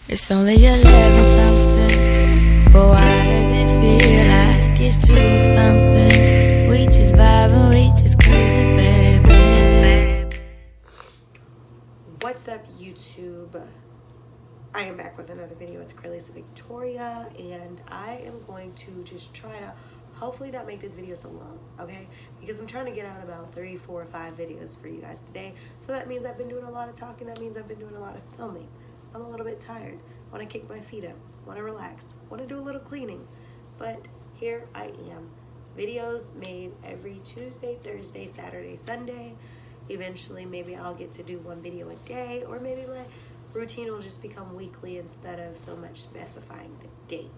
It's only 11 something, but why does it feel like it's 2 something? We just vibing, we just crazy, baby. What's up, YouTube? I am back with another video. It's Cralisa Victoria, and I am going to just try to hopefully not make this video so long, okay? Because I'm trying to get out about 3, 4, 5 videos for you guys today. So that means I've been doing a lot of talking. That means I've been doing a lot of filming. I'm a little bit tired. Want to kick my feet up. Want to relax. Want to do a little cleaning. But here I am. Videos made every Tuesday, Thursday, Saturday, Sunday. Eventually, maybe I'll get to do 1 video a day, or maybe my routine will just become weekly instead of so much specifying the date.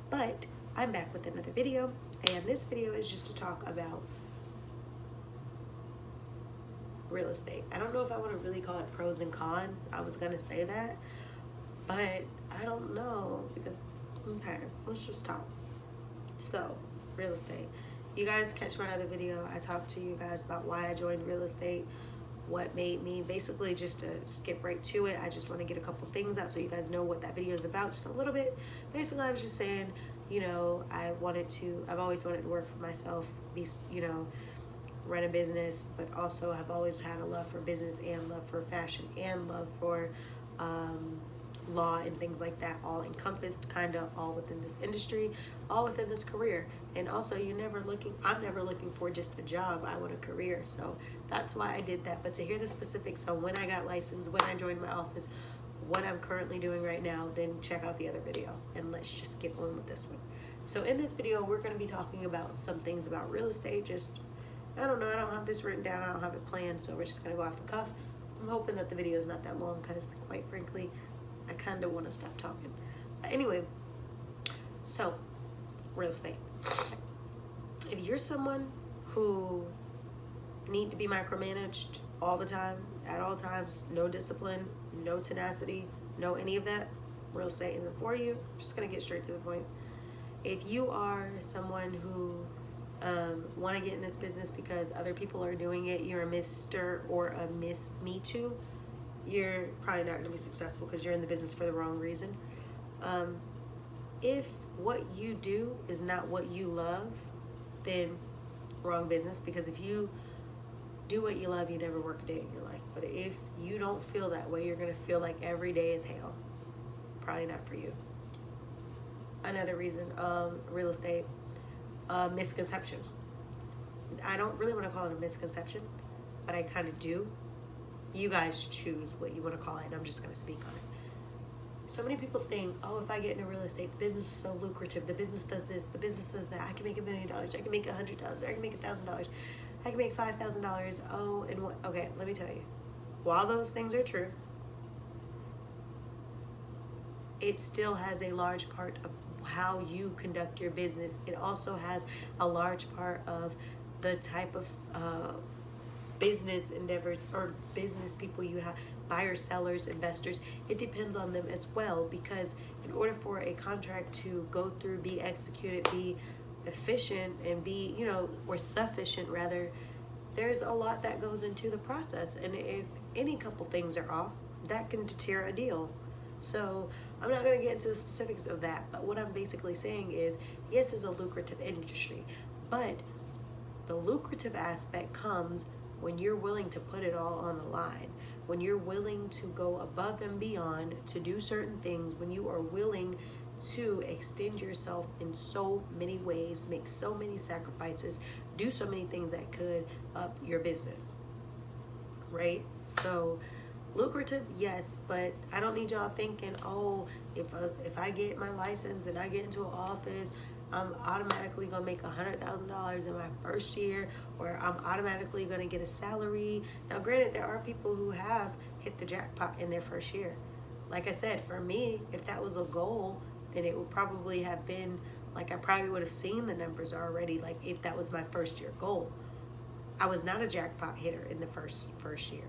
But I'm back with another video, and this video is just to talk about real estate. I don't know if I want to really call it pros and cons. I was gonna say that, but I don't know because okay, let's just talk. So, real estate. You guys catch my other video. I talked to you guys about why I joined real estate, what made me, basically just to skip right to it. I just want to get a couple things out so you guys know what that video is about just a little bit. Basically, I was just saying, you know, I've always wanted to work for myself, be, you know, run a business, but also have always had a love for business and love for fashion and love for law and things like that, all encompassed, kind of all within this industry, all within this career. And also, I'm never looking for just a job. I want a career. So that's why I did that. But to hear the specifics on when I got licensed, when I joined my office, what I'm currently doing right now, then check out the other video, and let's just get on with this one. So in this video, we're going to be talking about some things about real estate. Just, I don't know, I don't have this written down, I don't have it planned, so we're just going to go off the cuff. I'm hoping that the video is not that long because, quite frankly, I kind of want to stop talking. But anyway, so, real estate. If you're someone who need to be micromanaged all the time, at all times, no discipline, no tenacity, no any of that, real estate isn't for you. I'm just going to get straight to the point. If you are someone who want to get in this business because other people are doing it, you're a Mr. or a Miss Me Too, you're probably not going to be successful because you're in the business for the wrong reason. If what you do is not what you love, then wrong business, because if you do what you love, you never work a day in your life. But if you don't feel that way, you're going to feel like every day is hell. Probably not for you. Another reason, real estate, misconception. I don't really want to call it a misconception, but I kind of do. You guys choose what you want to call it, and I'm just going to speak on it. So many people think, oh, if I get into real estate, the business is so lucrative. The business does this, the business does that. I can make $1 million. I can make $100. I can make $1,000. I can make $5,000. Oh, and what? Okay, let me tell you. While those things are true, it still has a large part of how you conduct your business. It also has a large part of the type of business endeavors or business people you have, buyers, sellers, investors. It depends on them as well, because in order for a contract to go through, be executed, be efficient, and be, you know, or sufficient rather, there's a lot that goes into the process. And if any couple things are off, that can deter a deal. So I'm not going to get into the specifics of that, but what I'm basically saying is, yes, it's a lucrative industry, but the lucrative aspect comes when you're willing to put it all on the line, when you're willing to go above and beyond to do certain things, when you are willing to extend yourself in so many ways, make so many sacrifices, do so many things that could up your business, right? So lucrative, yes, but I don't need y'all thinking, oh, if I get my license and I get into an office, I'm automatically gonna make $100,000 in my first year, or I'm automatically gonna get a salary. Now, granted, there are people who have hit the jackpot in their first year. Like I said, for me, if that was a goal, then it would probably have been like I probably would have seen the numbers already. Like if that was my first year goal, I was not a jackpot hitter in the first year.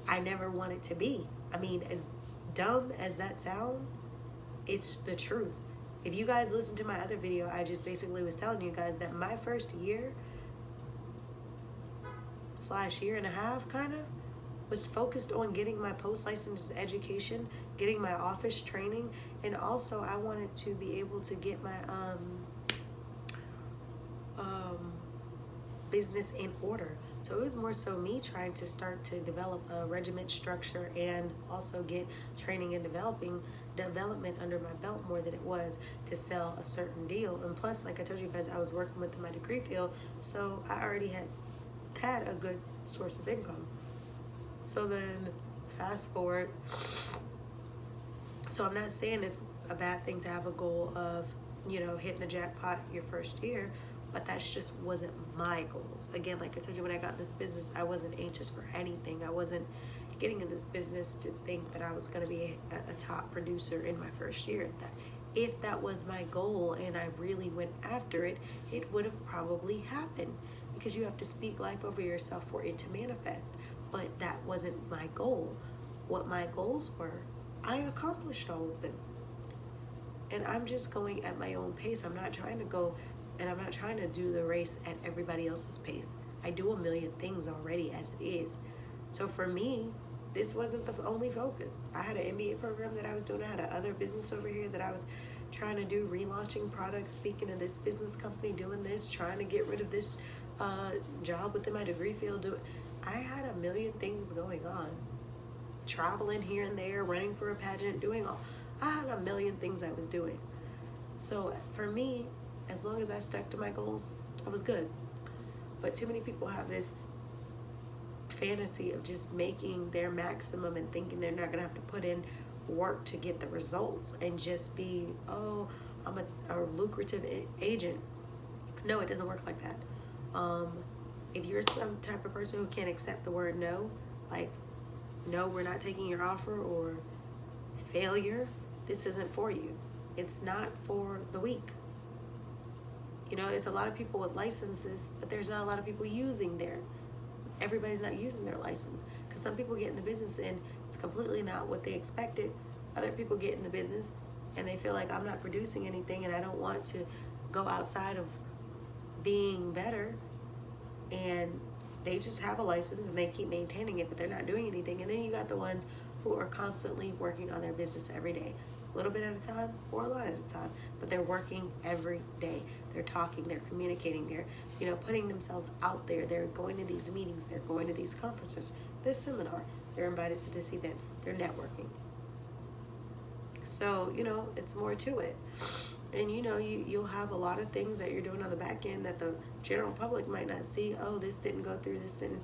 I never wanted to be. I mean, as dumb as that sounds, it's the truth. If you guys listen to my other video, I just basically was telling you guys that my first year / year and a half, kind of, was focused on getting my post-license education, getting my office training, and also I wanted to be able to get my business in order. So it was more so me trying to start to develop a regiment structure and also get training and development under my belt more than it was to sell a certain deal. And plus, like I told you guys, I was working with my degree field, so I already had a good source of income. So then fast forward, so I'm not saying it's a bad thing to have a goal of, hitting the jackpot your first year, but that's just wasn't my goals. Again, like I told you, when I got in this business, I wasn't anxious for anything. I wasn't getting in this business to think that I was going to be a top producer in my first year. If that was my goal and I really went after it, it would have probably happened, because you have to speak life over yourself for it to manifest. But that wasn't my goal. What my goals were, I accomplished all of them. And I'm just going at my own pace. I'm not trying to go, and I'm not trying to do the race at everybody else's pace. I do a million things already as it is. So for me, this wasn't the only focus. I had an MBA program that I was doing. I had another business over here that I was trying to do, relaunching products, speaking to this business company, doing this, trying to get rid of this job within my degree field. I had a million things going on. Traveling here and there, running for a pageant, I had a million things I was doing. So for me, as long as I stuck to my goals, I was good. But too many people have this fantasy of just making their maximum and thinking they're not gonna have to put in work to get the results and just be, I'm a lucrative agent. No, it doesn't work like that. If you're some type of person who can't accept the word no, like, no, we're not taking your offer, or failure, this isn't for you. It's not for the weak. It's a lot of people with licenses, but there's not a lot of people everybody's not using their license. Because some people get in the business and it's completely not what they expected. Other people get in the business and they feel like, I'm not producing anything and I don't want to go outside of being better. And they just have a license and they keep maintaining it, but they're not doing anything. And then you got the ones who are constantly working on their business every day, a little bit at a time or a lot at a time, but they're working every day. They're talking, they're communicating, they're putting themselves out there. They're going to these meetings, they're going to these conferences, this seminar, they're invited to this event, they're networking. So it's more to it. And you'll have a lot of things that you're doing on the back end that the general public might not see. Oh, this didn't go through, this didn't.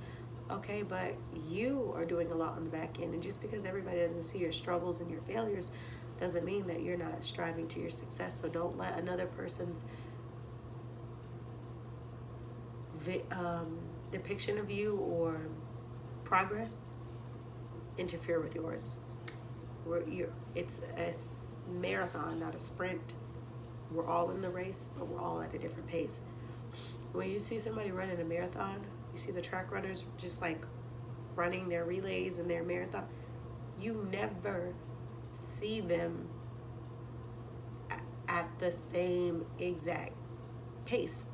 Okay, but you are doing a lot on the back end. And just because everybody doesn't see your struggles and your failures doesn't mean that you're not striving to your success. So don't let another person's depiction of you or progress interfere with yours. It's a marathon, not a sprint. We're all in the race, but we're all at a different pace. When you see somebody running a marathon, you see the track runners just like running their relays and their marathon, you never see them at the same exact pace.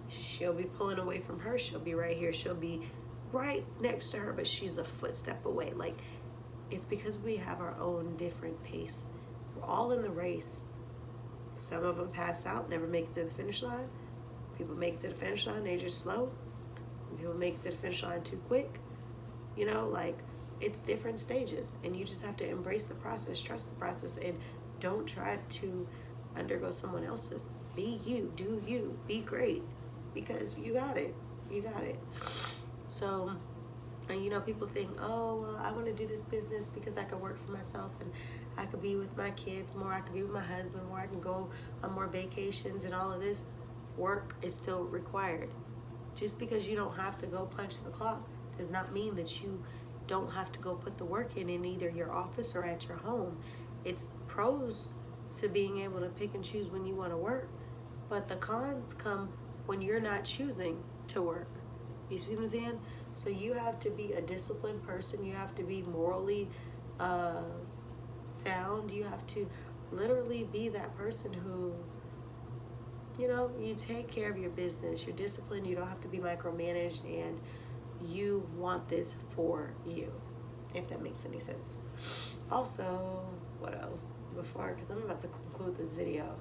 She'll be pulling away from her, she'll be right here, she'll be right next to her, but she's a footstep away. Like, it's because we have our own different pace. We're all in the race. Some of them pass out, never make it to the finish line. People make it to the finish line, they just slow. People make it to the finish line too quick. It's different stages, and you just have to embrace the process, trust the process, and don't try to undergo someone else's. Be you, do you, be great, because you got it. So, and people think, oh, well, I want to do this business because I can work for myself and I could be with my kids more, I could be with my husband more, I can go on more vacations and all of this. Work is still required. Just because you don't have to go punch the clock does not mean that you don't have to go put the work in either your office or at your home. It's pros to being able to pick and choose when you want to work, but the cons come when you're not choosing to work. You see what I'm saying? So you have to be a disciplined person. You have to be morally sound. You have to literally be that person who, you take care of your business. You're disciplined. You don't have to be micromanaged, and you want this for you, if that makes any sense. Also, what else before, because I'm about to conclude this video.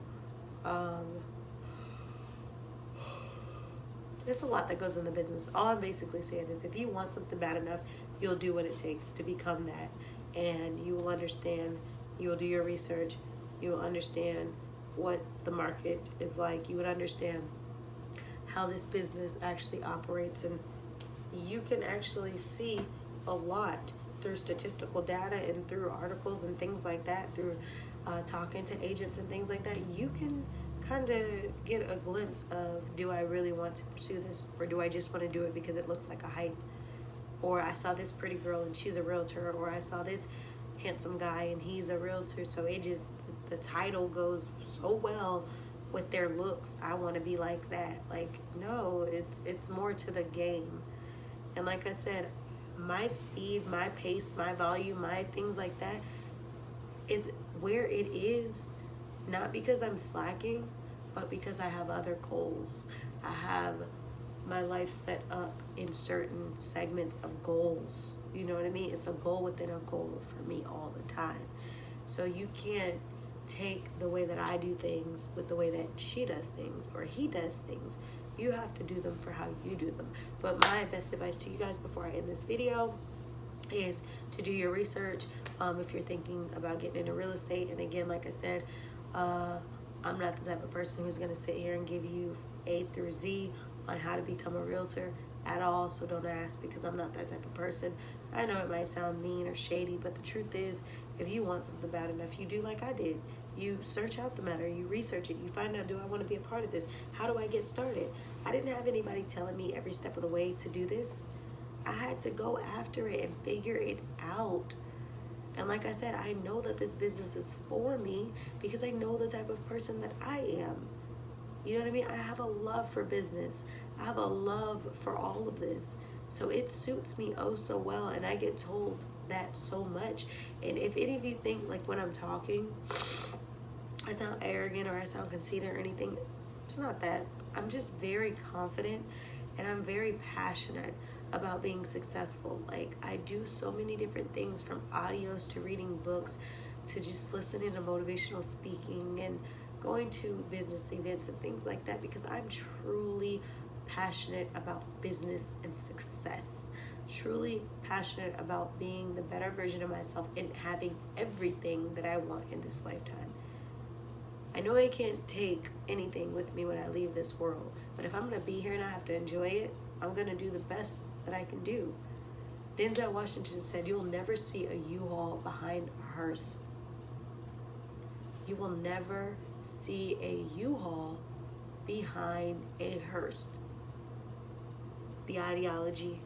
There's a lot that goes in the business. All I'm basically saying is if you want something bad enough, you'll do what it takes to become that. And you will understand, you will do your research, you will understand what the market is like, you would understand how this business actually operates, and you can actually see a lot through statistical data and through articles and things like that, through talking to agents and things like that. You can kind of get a glimpse of, do I really want to pursue this, or do I just want to do it because it looks like a hype, or I saw this pretty girl and she's a realtor, or I saw this handsome guy and he's a realtor, so it just, the title goes so well with their looks, I want to be like that. Like, no, it's more to the game. And like I said, my speed, my pace, my volume, my things like that is where it is, not because I'm slacking, but because I have other goals. I have my life set up in certain segments of goals. You know what I mean? It's a goal within a goal for me all the time. So you can't take the way that I do things with the way that she does things or he does things. You have to do them for how you do them. But my best advice to you guys before I end this video is to do your research. If you're thinking about getting into real estate, and again, like I said, I'm not the type of person who's going to sit here and give you A through Z on how to become a realtor at all, so don't ask, because I'm not that type of person. I know it might sound mean or shady, but the truth is, if you want something bad enough, you do like I did. You search out the matter, you research it, you find out, do I want to be a part of this? How do I get started? I didn't have anybody telling me every step of the way to do this. I had to go after it and figure it out. And like I said, I know that this business is for me because I know the type of person that I am. You know what I mean? I have a love for business. I have a love for all of this. So it suits me oh so well, and I get told that so much. And if any of you think, like, when I'm talking, I sound arrogant or I sound conceited or anything, it's not that. I'm just very confident, and I'm very passionate about being successful. Like, I do so many different things, from audios to reading books to just listening to motivational speaking and going to business events and things like that, because I'm truly passionate about business and success, truly passionate about being the better version of myself and having everything that I want in this lifetime. I know I can't take anything with me when I leave this world, but if I'm going to be here and I have to enjoy it, I'm going to do the best that I can do. Denzel Washington said, "You will never see a U-Haul behind a hearse." You will never see a U-Haul behind a hearse. The ideology,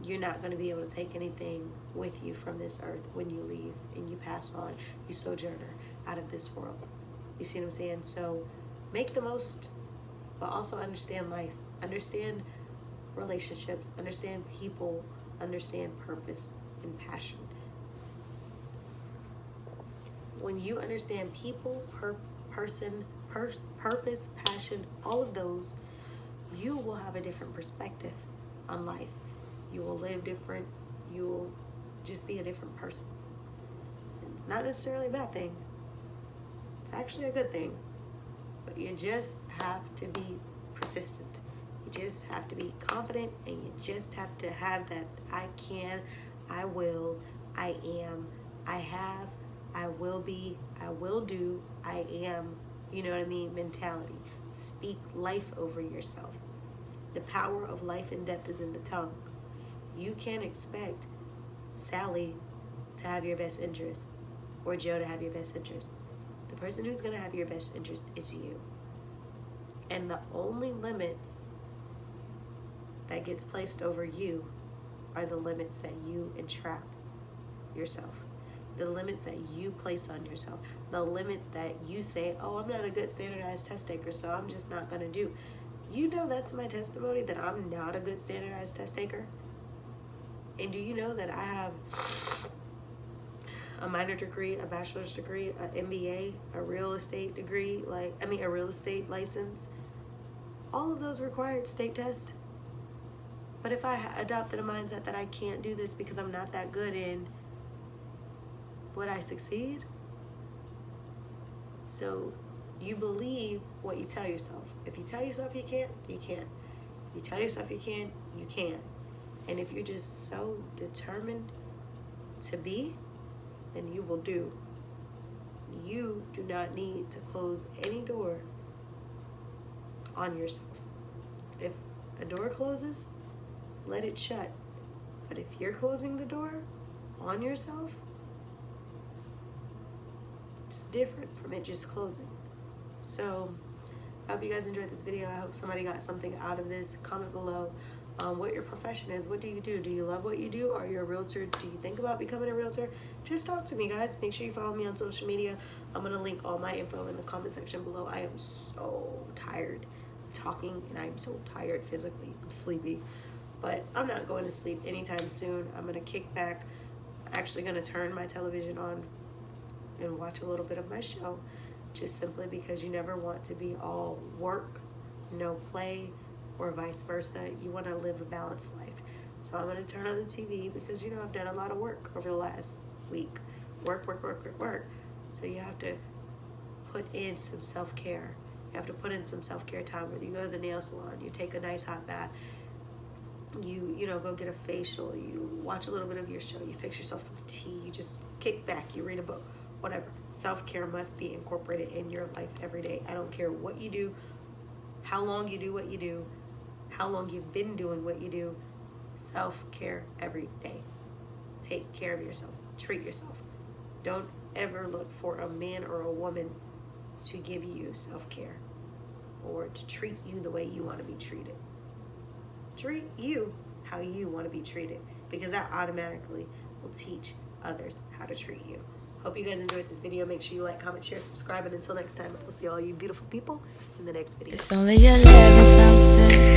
you're not going to be able to take anything with you from this earth when you leave and you pass on, you sojourner out of this world. You see what I'm saying? So make the most, but also understand life, understand relationships, understand people, understand purpose and passion. When you understand people, purpose, passion, all of those, you will have a different perspective on life. You will live different. You will just be a different person. It's not necessarily a bad thing. It's actually a good thing. But you just have to be persistent. You just have to be confident, and you just have to have that I can, I will, I am, I have, I will be, I will do, I am, you know what I mean, mentality. Speak life over yourself. The power of life and death is in the tongue. You can't expect Sally to have your best interest or Joe to have your best interest. The person who's going to have your best interest is you. And the only limits that gets placed over you are the limits that you entrap yourself. The limits that you place on yourself. The limits that you say, oh, I'm not a good standardized test taker, so I'm just not going to do. You know that's my testimony, that I'm not a good standardized test taker. And do you know that I have a minor degree, a bachelor's degree, an MBA, a real estate degree, a real estate license? All of those required state tests. But if I adopted a mindset that I can't do this because I'm not that good in, would I succeed? So you believe what you tell yourself. If you tell yourself you can't, you can't. If you tell yourself you can, you can. And if you're just so determined to be, then you will do. You do not need to close any door on yourself. If a door closes, let it shut. But if you're closing the door on yourself, it's different from it just closing. So I hope you guys enjoyed this video. I hope somebody got something out of this. Comment below what your profession is. What do you do? Do you love what you do? Are you a realtor? Do you think about becoming a realtor? Just talk to me, guys. Make sure you follow me on social media. I'm going to link all my info in the comment section below. I am so tired of talking, and I'm so tired physically. I'm sleepy. But I'm not going to sleep anytime soon. I'm going to kick back. I'm actually going to turn my television on and watch a little bit of my show, just simply because you never want to be all work, no play, or vice versa. You want to live a balanced life. So I'm going to turn on the TV because, you know, I've done a lot of work over the last week. Work. So you have to put in some self-care. You have to put in some self-care time. Whether you go to the nail salon, you take a nice hot bath, you know, go get a facial, you watch a little bit of your show, you fix yourself some tea, you just kick back, you read a book, whatever. Self-care must be incorporated in your life every day. I don't care what you do, how long you do what you do, how long you've been doing what you do. Self-care every day. Take care of yourself. Treat yourself. Don't ever look for a man or a woman to give you self-care or to treat you the way you want to be treated. Treat you how you want to be treated, because that automatically will teach others how to treat you. Hope you guys enjoyed this video. Make sure you like, comment, share, subscribe, and until next time, I will see all you beautiful people in the next video. It's only 11 something.